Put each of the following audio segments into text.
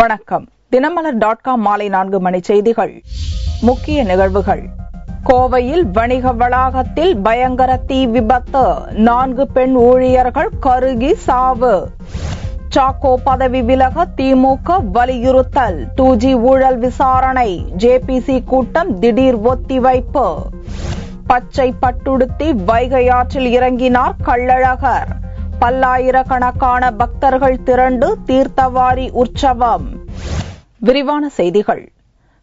வணக்கம். தினமலர்.com மாலை 4 மணி செய்திகள். முக்கிய நிகழ்வுகள். கோவையில் வணிக வளாகத்தில் பயங்கர தீ விபத்து, 4 பெண் ஊழியர்கள் கருகி சாவு. சாக்கோ பதவி விலக திமுக வலியுறுத்தல், 2G ஊழல் விசாரணை, ஜேபிசி கூட்டம் திடீர் ஒத்திவைப்பு. பச்சை பட்டுடுத்தி வைகை ஆற்றில் இறங்கினார் கள்ளழகர், பல்லாயிரக்கணக்கான பக்தர்கள் திரண்டு தீர்த்தவாரி உற்சவம். விரிவான செய்திகள்.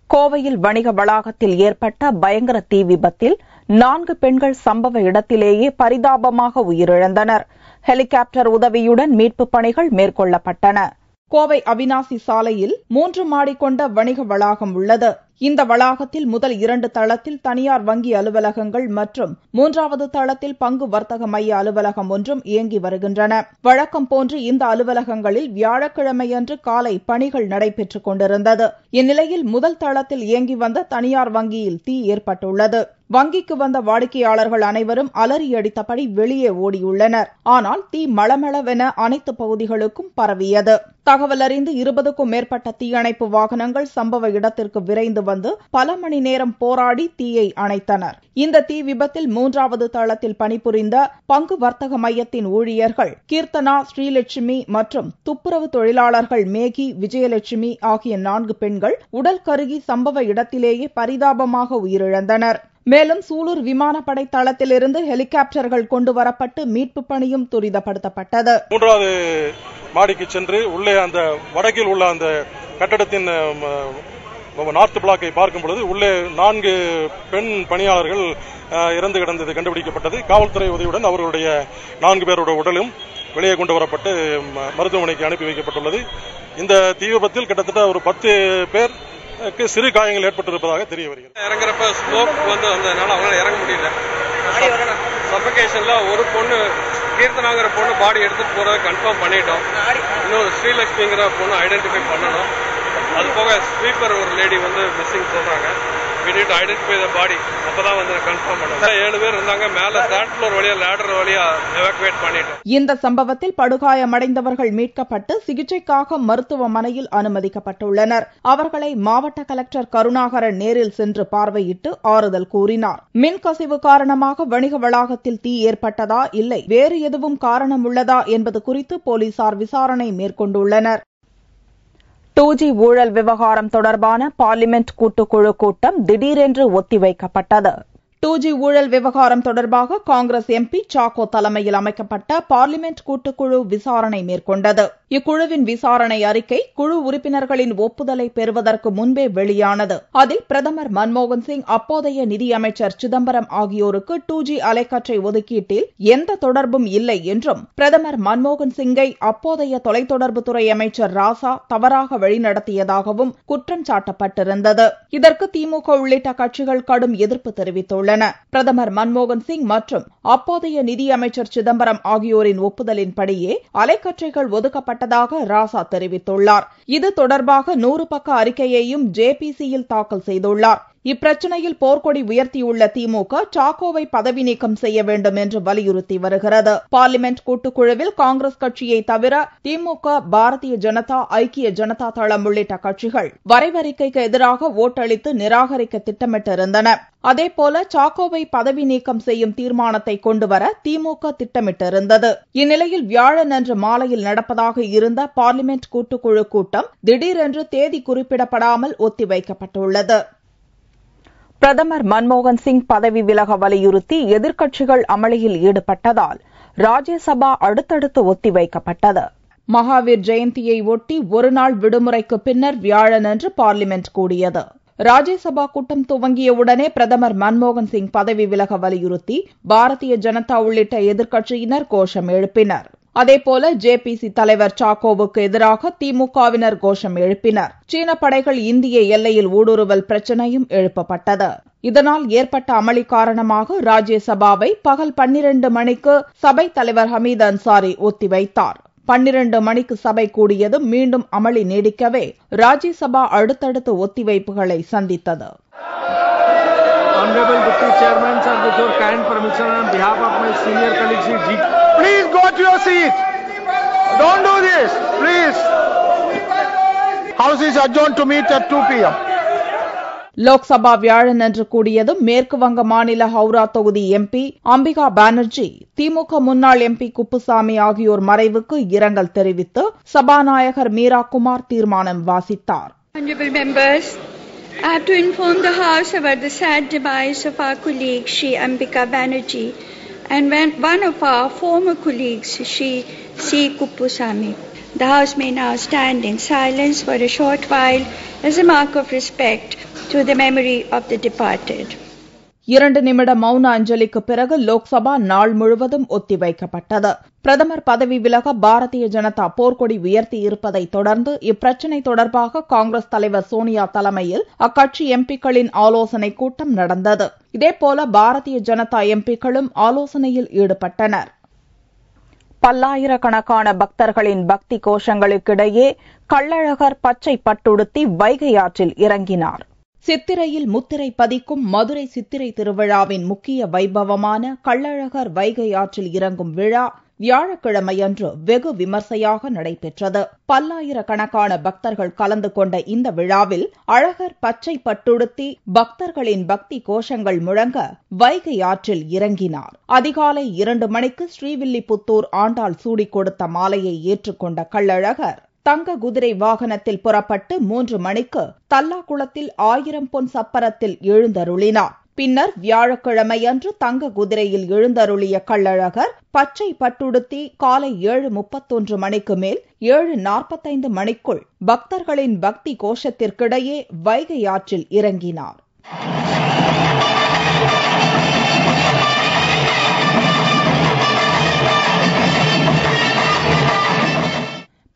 கோவையில் வணிக வளாகத்தில் ஏற்பட்ட பயங்கர தீ விபத்தில் 4 பெண்கள் சம்பவ இடத்திலேயே பரிதாபமாக உயிரிழந்தனர். ஹெலிகாப்டர் உதவியுடன் மீட்பு பணிகள் மேற்கொள்ளப்பட்டன. கோவை அவினாசி சாலையில் 3 மாடி கொண்ட வணிக வளாகம் உள்ளது. இந்த வளாகத்தில் முதல் 2 தளத்தில் தனியார் வங்கி அலுவலகங்கள் மற்றும் 3வது தளத்தில் பங்கு வர்த்தக மைய அலுவலகம் ஒன்றும் இயங்கி வருகின்றன. வழக்கம் போன்று இந்த அலுவலகங்களில் வியாழக்கிழமையன்று காலை பணிகள் நடைபெற்றுக் கொண்டிருந்தது. இந்நிலையில் முதல் தளத்தில் இயங்கி வந்த தனியார் வங்கியில் தீ ஏற்பட்டுள்ளது. வங்கிக்கு வந்த வாடிக்கையாளர்கள் அனைவரும் அலறியடித்தபடி வெளியே ஓடியுள்ளனர். ஆனால் தீ மளமளவென அனைத்து பகுதிகளுக்கும் பரவியது. தகவல் அறிந்து 20க்கும் மேற்பட்ட தீயணைப்பு வாகனங்கள் சம்பவ இடத்திற்கு விரைந்து வந்து பல மணி நேரம் போராடி தீயை அணைத்தனர். இந்த தீ விபத்தில் 3வது தளத்தில் பணிபுரிந்த பங்கு வர்த்தக மையத்தின் ஊழியர்கள் கீர்த்தனா, ஸ்ரீலட்சுமி மற்றும் துப்புரவு தொழிலாளர்கள் மேகி, விஜயலட்சுமி ஆகிய 4 பெண்கள் உடல் கருகி சம்பவ இடத்திலேயே பரிதாபமாக உயிரிழந்தனர். மேலும் சூலூர் விமானப்படை தளத்திலிருந்து ஹெலிகாப்டர்கள் கொண்டு வரப்பட்டு மீட்பு பணியும் துரிதப்படுத்தப்பட்டது. 3வது மாடிக்கு சென்று உள்ளே அந்த வடக்கில் உள்ள அந்த கட்டடத்தின் நார்த் பிளாக்கை பார்க்கும் பொழுது உள்ளே 4 பெண் பணியாளர்கள் இறந்து கிடந்தது கண்டுபிடிக்கப்பட்டது. காவல்துறை உதவியுடன் அவர்களுடைய 4 பேருடைய உடலும் வெளியே கொண்டு வரப்பட்டு மருத்துவமனைக்கு அனுப்பி வைக்கப்பட்டுள்ளது. இந்த தீ விபத்தில் கிட்டத்தட்ட ஒரு 10 பேர் சிறு காயங்கள் ஏற்பட்டிருப்பதாக தெரிய வருகிறது. இறங்குறப்ப ஸ்மோக் வந்ததுனால அவங்களால இறங்க முடியல. சஃபகேஷன்ல ஒரு பொண்ணு கீர்த்தனாங்கிற பொண்ணு பாடி எடுத்துட்டு போறத கன்ஃபார்ம் பண்ணிட்டோம். இன்னொரு ஸ்ரீலட்சுமிங்கிற பொண்ணு ஐடென்டிஃபை பண்ணணும். அது போக ஸ்வீப்பர் ஒரு லேடி மிஸ்ஸிங் சொல்றாங்க. We need to identify the body. அப்பதான் கன்ஃபார்ம் பண்ணோம். 7 பேர் இருந்தாங்க. மேல 3rd ஃப்ளோர் வழியா லேடர் வழியா எவாக்குவேட் பண்ணிட்டோம். இந்த சம்பவத்தில் படுகாயமடைந்தவர்கள் மீட்கப்பட்டு சிகிச்சைக்காக மருத்துவமனையில் அனுமதிக்கப்பட்டுள்ளனர். அவர்களை மாவட்ட கலெக்டர் கருணாகரன் நேரில் சென்று பார்வையிட்டு ஆறுதல் கூறினார். மின்கசிவு காரணமாக வணிக வளாகத்தில் தீ ஏற்பட்டதா இல்லை வேறு எதுவும் காரணம் உள்ளதா என்பது குறித்து போலீசார் விசாரணை மேற்கொண்டுள்ளனர். 2G ஊழல் விவகாரம் தொடர்பான பார்லிமென்ட் கூட்டுக்குழு கூட்டம் திடீரென்று ஒத்திவைக்கப்பட்டது. 2G ஊழல் விவகாரம் தொடர்பாக காங்கிரஸ் எம்பி சாக்கோ தலைமையில் அமைக்கப்பட்ட பார்லிமென்ட் கூட்டுக்குழு விசாரணை மேற்கொண்டது. இக்குழுவின் விசாரணை அறிக்கை குழு உறுப்பினர்களின் ஒப்புதலை பெறுவதற்கு முன்பே வெளியானது. அதில் பிரதமர் மன்மோகன் சிங், அப்போதைய நிதியமைச்சர் சிதம்பரம் ஆகியோருக்கு 2G அலைக்கற்றை ஒதுக்கீட்டில் எந்த தொடர்பும் இல்லை என்றும், பிரதமர் மன்மோகன் சிங்கை அப்போதைய தொலைத்தொடர்புத்துறை அமைச்சர் ராசா தவறாக வழிநடத்தியதாகவும் குற்றம் சாட்டப்பட்டிருந்தது. இதற்கு திமுக உள்ளிட்ட கட்சிகள் கடும் எதிர்ப்பு தெரிவித்துள்ளன. பிரதமர் மன்மோகன் சிங் மற்றும் அப்போதைய நிதியமைச்சர் சிதம்பரம் ஆகியோரின் ஒப்புதலின்படியே அலைக்கற்றைகள் ஒதுக்கப்பட்டதாக ராசா தெரிவித்துள்ளார். இது தொடர்பாக 100 பக்க அறிக்கையையும் ஜேபிசியில் தாக்கல் செய்துள்ளார். இப்பிரச்சினையில் போர்க்கொடி உயர்த்தியுள்ள திமுக சாக்கோவை பதவி நீக்கம் செய்ய வேண்டும் என்று வலியுறுத்தி வருகிறது. பார்லிமென்ட் கூட்டுக்குழுவில் காங்கிரஸ் கட்சியை தவிர திமுக, பாரதிய ஜனதா, ஐக்கிய ஜனதா தளம் உள்ளிட்ட கட்சிகள் வரைவறிக்கைக்கு எதிராக ஓட்டளித்து நிராகரிக்க திட்டமிட்டிருந்தன. அதேபோல சாக்கோவை பதவி நீக்கம் செய்யும் தீர்மானத்தை கொண்டுவர திமுக திட்டமிட்டிருந்தது. இந்நிலையில் வியாழனன்று மாலையில் நடப்பதாக இருந்த பார்லிமென்ட் கூட்டுக்குழு கூட்டம் திடீரென்று தேதி குறிப்பிடப்படாமல் ஒத்திவைக்கப்பட்டுள்ளது. பிரதமர் மன்மோகன் சிங் பதவி விலக வலியுறுத்தி எதிர்க்கட்சிகள் அமளியில் ஈடுபட்டதால் ராஜ்யசபா அடுத்தடுத்து ஒத்திவைக்கப்பட்டது. மகாவீர் ஜெயந்தியை ஒட்டி ஒருநாள் விடுமுறைக்கு பின்னர் வியாழனன்று பார்லிமென்ட் கூடியது. ராஜ்யசபா கூட்டம் துவங்கியவுடனே பிரதமர் மன்மோகன் சிங் பதவி விலக வலியுறுத்தி பாரதிய ஜனதா உள்ளிட்ட எதிர்க்கட்சியினர் கோஷம் எழுப்பினர். அதேபோல ஜேபிசி தலைவர் சாக்கோவுக்கு எதிராக திமுகவினர் கோஷம் எழுப்பினர். சீன படைகள் இந்திய எல்லையில் ஊடுருவல் பிரச்சினையும் எழுப்பப்பட்டது. இதனால் ஏற்பட்ட அமளி காரணமாக ராஜ்யசபாவை பகல் 12 மணிக்கு சபைத் தலைவர் ஹமீத் அன்சாரி ஒத்திவைத்தார். 12 மணிக்கு சபை கூடியதும் மீண்டும் அமளி நீடிக்கவே ராஜ்யசபா அடுத்தடுத்து ஒத்திவைப்புகளை சந்தித்தது. Honorable Deputy Chairman, sir, with your kind permission on behalf of my senior colleagues, please go to your seat. Don't do this, please. House is adjourned to meet at 2 p.m. Lok Sabha வியாழனன்று கூடியதும் மேற்கு வங்க மாநில ஹவுரா தொகுதி எம்பி அம்பிகா பானர்ஜி திமுக முன்னாள் MP Kuppusamy ஆகியோர் மறைவுக்கு இரங்கல் தெரிவித்து சபாநாயகர் மீரா குமார் தீர்மானம் வாசித்தார். Honorable members, I have to inform the House about the sad demise of our colleague Shri Ambika Banerjee and one of our former colleagues, Shri C. Kuppusamy. The House may now stand in silence for a short while as a mark of respect to the memory of the departed. 2 நிமிட மௌன அஞ்சலிக்கு பிறகு லோக்சபா நாள் முழுவதும் ஒத்திவைக்கப்பட்டது. பிரதமர் பதவி விலக பாரதிய ஜனதா போர்க்கொடி உயர்த்தி இருப்பதை தொடர்ந்து இப்பிரச்சினை தொடர்பாக காங்கிரஸ் தலைவர் சோனியா தலைமையில் அக்கட்சி எம்பிக்களின் ஆலோசனைக் கூட்டம் நடந்தது. இதேபோல பாரதிய ஜனதா எம்பிக்களும் ஆலோசனையில் ஈடுபட்டனர். பல்லாயிரக்கணக்கான பக்தர்களின் பக்தி கோஷங்களுக்கிடையே கள்ளழகர் பச்சை பட்டுடுத்தி வைகை ஆற்றில் இறங்கினார். சித்திரையில் முத்திரை பதிக்கும் மதுரை சித்திரை திருவிழாவின் முக்கிய வைபவமான கள்ளழகர் வைகை ஆற்றில் இறங்கும் விழா வியாழக்கிழமையன்று வெகு விமர்சையாக நடைபெற்றது. பல்லாயிரக்கணக்கான பக்தர்கள் கலந்து கொண்ட இந்த விழாவில் அழகர் பச்சை பட்டுடுத்தி பக்தர்களின் பக்தி கோஷங்கள் முழங்க வைகை ஆற்றில் இறங்கினார். அதிகாலை 2 மணிக்கு ஸ்ரீவில்லிபுத்தூர் ஆண்டாள் சூடிக் கொடுத்த மாலையை ஏற்றுக்கொண்ட கள்ளழகர் தங்க குதிரை வாகனத்தில் புறப்பட்டு 3 மணிக்கு தல்லாகுளத்தில் 1000 பொன் சப்பரத்தில் எழுந்தருளினார். பின்னர் வியாழக்கிழமையன்று தங்க குதிரையில் எழுந்தருளிய கள்ளழகர் பச்சை பட்டுடுத்தி காலை 7:31 மணிக்கு மேல் 7:45 மணிக்குள் பக்தர்களின் பக்தி கோஷத்திற்கிடையே வைகை ஆற்றில் இறங்கினார்.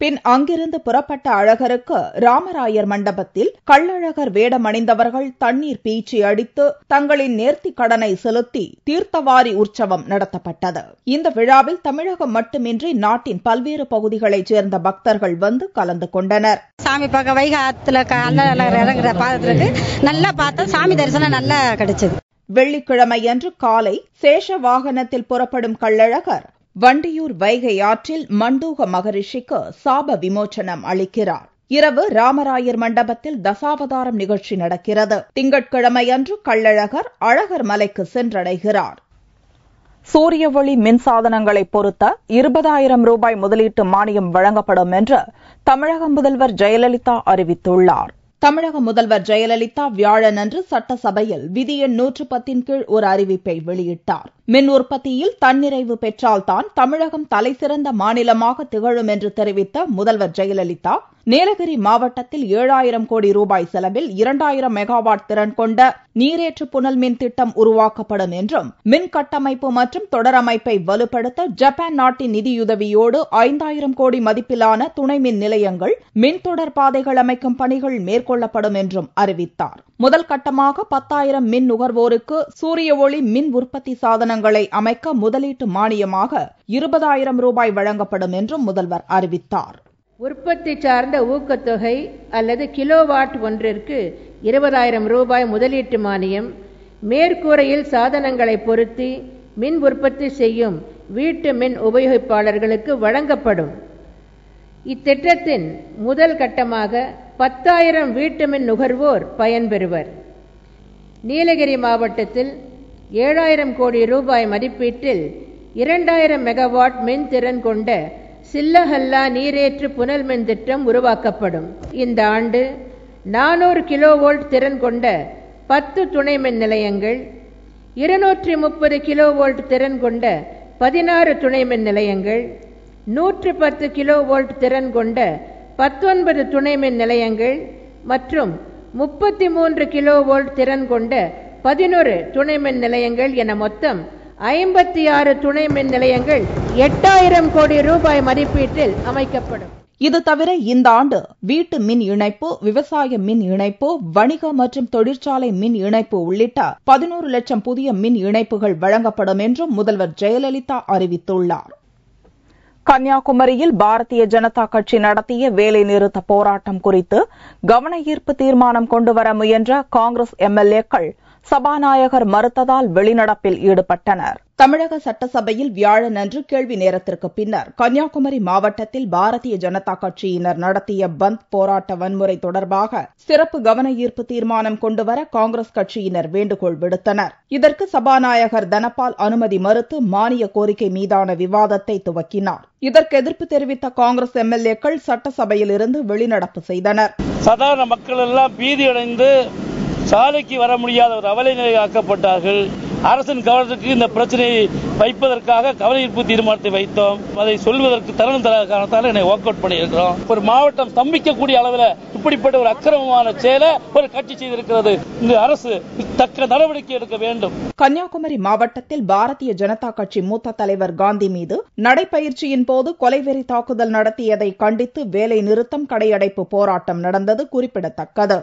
பின் அங்கிருந்து புறப்பட்ட அழகருக்கு ராமராயர் மண்டபத்தில் கள்ளழகர் வேடமணிந்தவர்கள் தண்ணீர் பீய்ச்சி அடித்து தங்களின் நேர்த்திக் கடனை செலுத்தி தீர்த்தவாரி உற்சவம் நடத்தப்பட்டது. இந்த விழாவில் தமிழகம் மட்டுமின்றி நாட்டின் பல்வேறு பகுதிகளைச் சேர்ந்த பக்தர்கள் வந்து கலந்து கொண்டனர். சாமி பார்க்க வைகை ஆத்துல இறங்குற பாதத்துக்கு நல்லா பார்த்தா சாமி தரிசனம் நல்லா கிடைச்சது. வெள்ளிக்கிழமையன்று காலை சேஷ வாகனத்தில் புறப்படும் கள்ளழகர் வண்டியூர் வைகை ஆற்றில் மண்டூக மகரிஷிக்கு சாப விமோச்சனம் அளிக்கிறார். இரவு ராமராயர் மண்டபத்தில் தசாவதாரம் நிகழ்ச்சி நடக்கிறது. திங்கட்கிழமையன்று கள்ளழகர் அழகர் மலைக்கு சென்றடைகிறார். சூரிய ஒளி மின்சாதனங்களை பொருத்த 20,000 ரூபாய் முதலீட்டு மானியம் வழங்கப்படும் என்று தமிழக முதல்வர் ஜெயலலிதா அறிவித்துள்ளார். தமிழக முதல்வர் ஜெயலலிதா வியாழனன்று சட்டசபையில் விதி எண் 110 கீழ் ஒரு அறிவிப்பை வெளியிட்டார். மின் உற்பத்தியில் தன்னிறைவு பெற்றால்தான் தமிழகம் தலைசிறந்த மாநிலமாக திகழும் என்று தெரிவித்த முதல்வர் ஜெயலலிதா நீலகிரி மாவட்டத்தில் 7,000 கோடி ரூபாய் செலவில் 2,000 மெகாவாட் திறன் கொண்ட நீரேற்று புனல் மின் திட்டம் உருவாக்கப்படும் என்றும் மின் கட்டமைப்பு மற்றும் தொடரமைப்பை வலுப்படுத்த ஜப்பான் நாட்டின் நிதியுதவியோடு 5,000 கோடி மதிப்பிலான துணை மின் நிலையங்கள் மின் தொடர் பாதைகள் அமைக்கும் பணிகள் மேற்கொள்ளப்படும் என்றும் அறிவித்தார். முதல் கட்டமாக 10,000 மின் நுகர்வோருக்கு சூரிய ஒளி மின் உற்பத்தி சாதனங்களை அமைக்க முதலீட்டு மானியமாக 20,000 ரூபாய் வழங்கப்படும் என்றும் முதல்வர் அறிவித்தார். உற்பத்தி சார்ந்த ஊக்கத்தொகை அல்லது கிலோவாட் ஒன்றிற்கு 20,000 ரூபாய் முதலீட்டு மானியம் மேற்கூரையில் சாதனங்களை பொருத்தி மின் உற்பத்தி செய்யும் வீட்டு மின் உபயோகிப்பாளர்களுக்கு வழங்கப்படும். இத்திட்டத்தின் முதல் கட்டமாக 10,000 வீட்டு மின் நுகர்வோர் பயன்பெறுவர். நீலகிரி மாவட்டத்தில் 7,000 கோடி ரூபாய் மதிப்பீட்டில் 2,000 மெகாவாட் மின் திறன் கொண்ட சில்லஹல்லா நீரேற்று புனல் மின் திட்டம் உருவாக்கப்படும். இந்த ஆண்டு 400 கிலோவோல்ட் திறன் கொண்ட 10 துணை மின் நிலையங்கள், 230 கிலோவோல்ட் திறன் கொண்ட 16 துணை மின் நிலையங்கள், 110 கிலோவோல்ட் திறன் கொண்ட 19 துணை மின் நிலையங்கள் மற்றும் 33 கிலோவோல்ட் திறன் கொண்ட 11 துணை மின் நிலையங்கள் என மொத்தம் 56 துணை மின் நிலையங்கள் 8,000 கோடி ரூபாய் மதிப்பீட்டில் அமைக்கப்படும். இது தவிர இந்த ஆண்டு வீட்டு மின் இணைப்பு, விவசாய மின் இணைப்பு, வணிக மற்றும் தொழிற்சாலை மின் இணைப்பு உள்ளிட்ட 11 லட்சம் புதிய மின் இணைப்புகள் வழங்கப்படும் என்றும் முதல்வர் ஜெயலலிதா அறிவித்துள்ளார். கன்னியாகுமரியில் பாரதிய ஜனதா கட்சி நடத்திய வேலைநிறுத்த போராட்டம் குறித்து கவன ஈர்ப்பு தீர்மானம் கொண்டுவர முயன்ற காங்கிரஸ் எம்எல்ஏக்கள் சபாநாயகர் மறுத்ததால் வெளிநடப்பில் ஈடுபட்டனர். தமிழக சட்டசபையில் வியாழனன்று கேள்வி நேரத்திற்கு பின்னர் கன்னியாகுமரி மாவட்டத்தில் பாரதிய ஜனதா கட்சியினர் நடத்திய பந்த் போராட்ட வன்முறை தொடர்பாக சிறப்பு கவன ஈர்ப்பு தீர்மானம் கொண்டுவர காங்கிரஸ் கட்சியினர் வேண்டுகோள் விடுத்தனர். இதற்கு சபாநாயகர் தனபால் அனுமதி மறுத்து மானிய கோரிக்கை மீதான விவாதத்தை துவக்கினார். இதற்கு எதிர்ப்பு தெரிவித்த காங்கிரஸ் எம்எல்ஏக்கள் சட்டசபையில் இருந்து வெளிநடப்பு செய்தனர். சாதாரண மக்கள் எல்லாம் பீதியடைந்து சாலைக்கு வர முடியாத ஒரு அவலை நிலை ஆக்கப்பட்டார்கள். அரசின் கவனத்துக்கு இந்த பிரச்சனையை வைப்பதற்காக கவன ஈர்ப்பு தீர்மானத்தை வைத்தோம். அதை சொல்வதற்கு தருணம் தராத காரணத்தால் என்னை வாக் அவுட் பண்ணியிருக்கிறோம். ஒரு மாவட்டம் ஸ்தம்பிக்கக்கூடிய அளவில் இப்படிப்பட்ட ஒரு அக்கிரமமான செயலை ஒரு கட்சி செய்திருக்கிறது. இந்த அரசு தக்க நடவடிக்கை எடுக்க வேண்டும். கன்னியாகுமரி மாவட்டத்தில் பாரதிய ஜனதா கட்சி மூத்த தலைவர் காந்தி மீது நடைபயிற்சியின் போது கொலைவெறி தாக்குதல் நடத்தியதை கண்டித்து வேலை நிறுத்தம், கடையடைப்பு போராட்டம் நடந்தது குறிப்பிடத்தக்கது.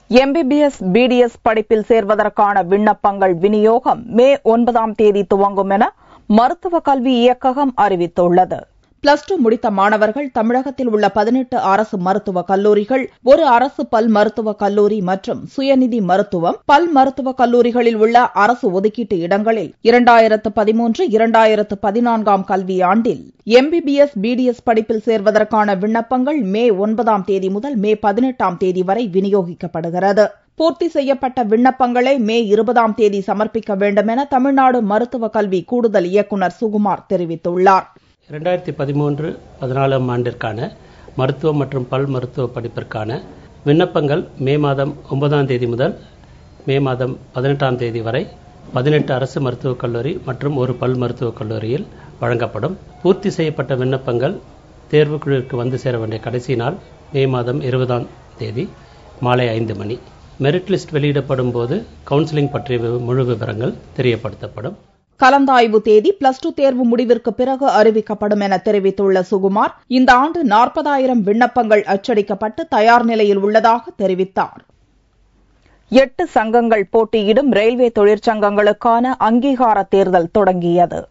MBBS, BDS படிப்பில் சேர்வதற்கான விண்ணப்பங்கள் விநியோகம் மே 9 துவங்கும் என மருத்துவ கல்வி இயக்ககம் அறிவித்துள்ளது. +2 முடித்த மாணவர்கள் தமிழகத்தில் உள்ள 18 அரசு மருத்துவக் கல்லூரிகள், ஒரு அரசு பல் மருத்துவக் கல்லூரி மற்றும் சுயநிதி மருத்துவம், பல் மருத்துவக் கல்லூரிகளில் உள்ள அரசு ஒதுக்கீட்டு இடங்களில் 2013-2014 கல்வியாண்டில் MBBS, BDS படிப்பில் சேர்வதற்கான விண்ணப்பங்கள் மே 9 முதல் மே 18 வரை விநியோகிக்கப்படுகிறது. பூர்த்தி செய்யப்பட்ட விண்ணப்பங்களை மே 20 சமர்ப்பிக்க வேண்டும் என தமிழ்நாடு மருத்துவக் கல்வி கூடுதல் இயக்குநர் சுகுமார் தெரிவித்துள்ளார். 2013-14 ஆண்டிற்கான மருத்துவ மற்றும் பல் மருத்துவ படிப்பிற்கான விண்ணப்பங்கள் மே மாதம் 9 முதல் மே மாதம் 18 வரை 18 அரசு மருத்துவக் கல்லூரி மற்றும் ஒரு பல் மருத்துவக் கல்லூரியில் வழங்கப்படும். பூர்த்தி செய்யப்பட்ட விண்ணப்பங்கள் தேர்வுக்குழுவிற்கு வந்து சேர வேண்டிய கடைசி நாள் மே மாதம் 20 மாலை 5 மணி. மெரிட் லிஸ்ட் வெளியிடப்படும் போது கவுன்சிலிங் பற்றிய முழு விவரங்கள் தெரியப்படுத்தப்படும். கலந்தாய்வு தேதி +2 தேர்வு முடிவிற்கு பிறகு அறிவிக்கப்படும் என தெரிவித்துள்ள சுகுமார், இந்த ஆண்டு 40,000 விண்ணப்பங்கள் அச்சடிக்கப்பட்டு தயார் நிலையில் உள்ளதாக தெரிவித்தார். 8 சங்கங்கள் போட்டியிடும் ரயில்வே தொழிற்சங்கங்களுக்கான அங்கீகார தேர்தல் தொடங்கியது.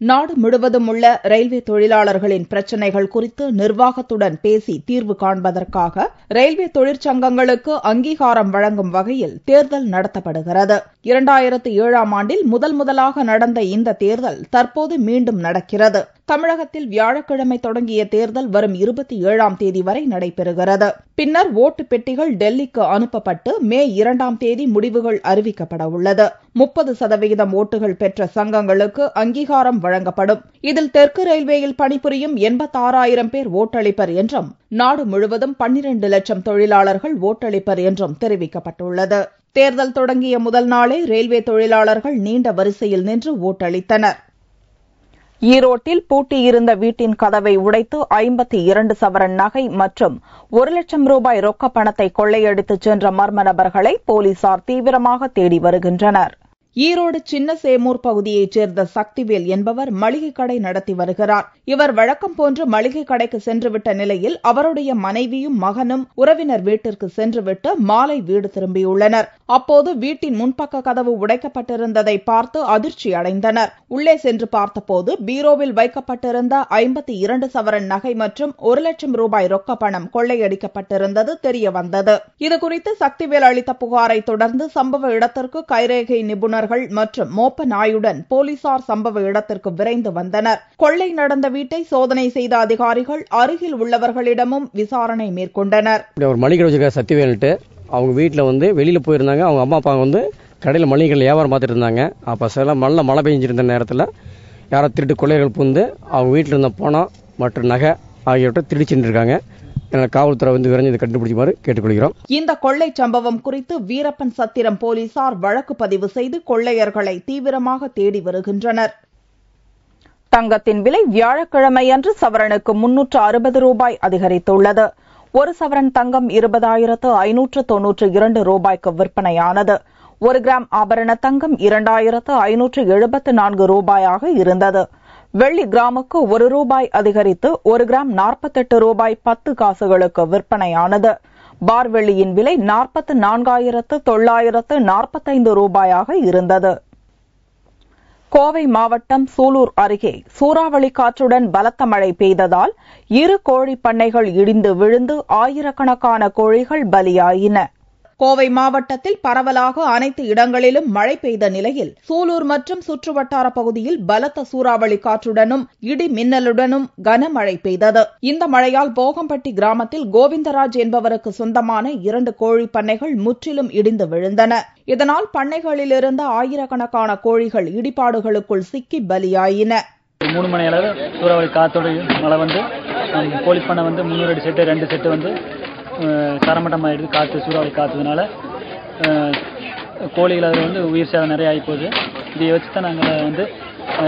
நாடு முழுவதும் உள்ள ரயில்வே தொழிலாளர்களின் பிரச்சினைகள் குறித்து நிர்வாகத்துடன் பேசி தீர்வு காண்பதற்காக ரயில்வே தொழிற்சங்கங்களுக்கு அங்கீகாரம் வழங்கும் வகையில் தேர்தல் நடத்தப்படுகிறது. 2007 ஆண்டில் முதலாக நடந்த இந்த தேர்தல் தற்போது மீண்டும் நடக்கிறது. தமிழகத்தில் வியாழக்கிழமை தொடங்கிய தேர்தல் வரும் 27 வரை நடைபெறுகிறது. பின்னர் ஓட்டு பெட்டிகள் டெல்லிக்கு அனுப்பப்பட்டு மே 2 முடிவுகள் அறிவிக்கப்பட உள்ளது. 30% ஓட்டுகள் பெற்ற சங்கங்களுக்கு அங்கீகாரம் வழங்கப்படும். இதில் தெற்கு ரயில்வேயில் பணிபுரியும் 86,000 பேர் ஓட்டளிப்பர் என்றும், நாடு முழுவதும் 12 லட்சம் தொழிலாளர்கள் ஓட்டளிப்பர் என்றும் தெரிவிக்கப்பட்டுள்ளது. தேர்தல் தொடங்கிய முதல் நாளே ரயில்வே தொழிலாளர்கள் நீண்ட வரிசையில் நின்று ஓட்டளித்தனர். ஈரோட்டில் பூட்டியிருந்த வீட்டின் கதவை உடைத்து 52 சவரன் நகை மற்றும் 1 லட்சம் ரூபாய் ரொக்க பணத்தை கொள்ளையடித்துச் சென்ற மர்ம நபர்களை போலீசார் தீவிரமாக தேடி வருகின்றனர். ஈரோடு சின்ன சேமூர் பகுதியைச் சேர்ந்த சக்திவேல் என்பவர் மளிகை கடை நடத்தி வருகிறார். இவர் வழக்கம் போன்று மளிகை கடைக்கு சென்றுவிட்ட நிலையில் அவருடைய மனைவியும் மகனும் உறவினர் வீட்டிற்கு சென்றுவிட்டு மாலை வீடு திரும்பியுள்ளனர். அப்போது வீட்டின் முன்பக்க கதவு உடைக்கப்பட்டிருந்ததை பார்த்து அதிர்ச்சி அடைந்தனர். உள்ளே சென்று பார்த்தபோது பீரோவில் வைக்கப்பட்டிருந்த 52 சவரன் நகை மற்றும் 1 லட்சம் ரூபாய் ரொக்க பணம் கொள்ளையடிக்கப்பட்டிருந்தது தெரியவந்தது. இதுகுறித்து சக்திவேல் அளித்த புகாரை தொடர்ந்து சம்பவ இடத்திற்கு கைரேகை நிபுணர்கள் மற்றும் மோப்ப நாயுடன் போலீசார் சம்பவ இடத்திற்கு விரைந்து வந்தனர். கொள்ளை நடந்த வீட்டை சோதனை செய்த அதிகாரிகள் அருகில் உள்ளவர்களிடமும் விசாரணை மேற்கொண்டனர். ஒரு மளிகை வச்சிருக்க சக்திவேல்ட்டு அவங்க வீட்டில் வெளியில போயிருந்தாங்க. அவங்க அம்மா அப்பா கடையில் மளிகை வியாபாரம் பார்த்துட்டு இருந்தாங்க. அப்போ சில மழை பெஞ்சிருந்த நேரத்தில் யாரோ திருட்டு கொள்ளையர்கள் புகுந்து அவங்க வீட்டில் இருந்த பணம் மற்றும் நகை ஆகியவற்றை திருடி இருக்காங்க. காவல்துறை விரைந்து கண்டுபிடிக்குமாறு கேட்டுக்கொள்கிறோம். இந்த கொள்ளை சம்பவம் குறித்து வீரப்பன் சத்திரம் போலீசார் வழக்கு பதிவு செய்து கொள்ளையர்களை தீவிரமாக தேடி வருகின்றனர். தங்கத்தின் விலை வியாழக்கிழமையன்று சவரனுக்கு 360 ரூபாய் அதிகரித்துள்ளது. ஒரு சவரன் தங்கம் 20,592 ரூபாய்க்கு விற்பனையானது. 1 கிராம் ஆபரண தங்கம் 2,574 ரூபாயாக இருந்தது. வெள்ளி கிராமுக்கு 1 ரூபாய் அதிகரித்து 1 கிராம் 48 ரூபாய் 10 காசுகளுக்கு விற்பனையானது. பார் வெள்ளியின் விலை 44,945 ரூபாயாக இருந்தது. கோவை மாவட்டம் சூலூர் அருகே சூறாவளி காற்றுடன் பலத்த மழை பெய்ததால் 2 கோழி பண்ணைகள் இடிந்து விழுந்து ஆயிரக்கணக்கான கோழிகள் பலியாயின. கோவை மாவட்டத்தில் பரவலாக அனைத்து இடங்களிலும் மழை பெய்த நிலையில் சூலூர் மற்றும் சுற்றுவட்டார பகுதியில் பலத்த சூறாவளி காற்றுடனும் இடி மின்னலுடனும் கனமழை பெய்தது. இந்த மழையால் போகம்பட்டி கிராமத்தில் கோவிந்தராஜ் என்பவருக்கு சொந்தமான 2 கோழி பண்ணைகள் முற்றிலும் இடிந்து விழுந்தன. இதனால் பண்ணைகளிலிருந்த ஆயிரக்கணக்கான கோழிகள் இடிபாடுகளுக்குள் சிக்கி பலியாயின. 3 மணி அளவு சூறாவளி காத்தோடு மழை வந்து கோழி பண்ணை வந்து 300 அடி செட்டு 2 செட்டு வந்து தரமட்டமாயிடுது. காற்று சூறாவளி காத்ததுனால கோழிகள் அதில் வந்து உயிர் சேதம் நிறைய ஆகி போகுது. இதை வச்சு தான் நாங்கள் வந்து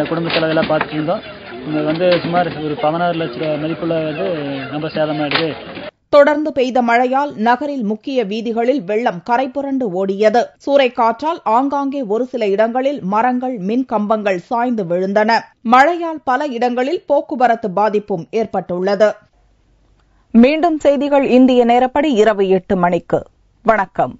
குடும்ப செலவெல்லாம் பார்த்துட்டு இருந்தோம். இங்கே வந்து சுமார் ஒரு 16 லட்ச ரூபா மதிப்புள்ள வந்து ரொம்ப சேதமாயிடுது. தொடர்ந்து பெய்த மழையால் நகரில் முக்கிய வீதிகளில் வெள்ளம் கரைபுரண்டு ஓடியது. சூறைக்காற்றால் ஆங்காங்கே ஒரு சில இடங்களில் மரங்கள் மின் கம்பங்கள் சாய்ந்து விழுந்தன. மழையால் பல இடங்களில் போக்குவரத்து பாதிப்பும் ஏற்பட்டுள்ளது. மீண்டும் செய்திகள் இந்திய நேரப்படி இரவு 8 மணிக்கு. வணக்கம்.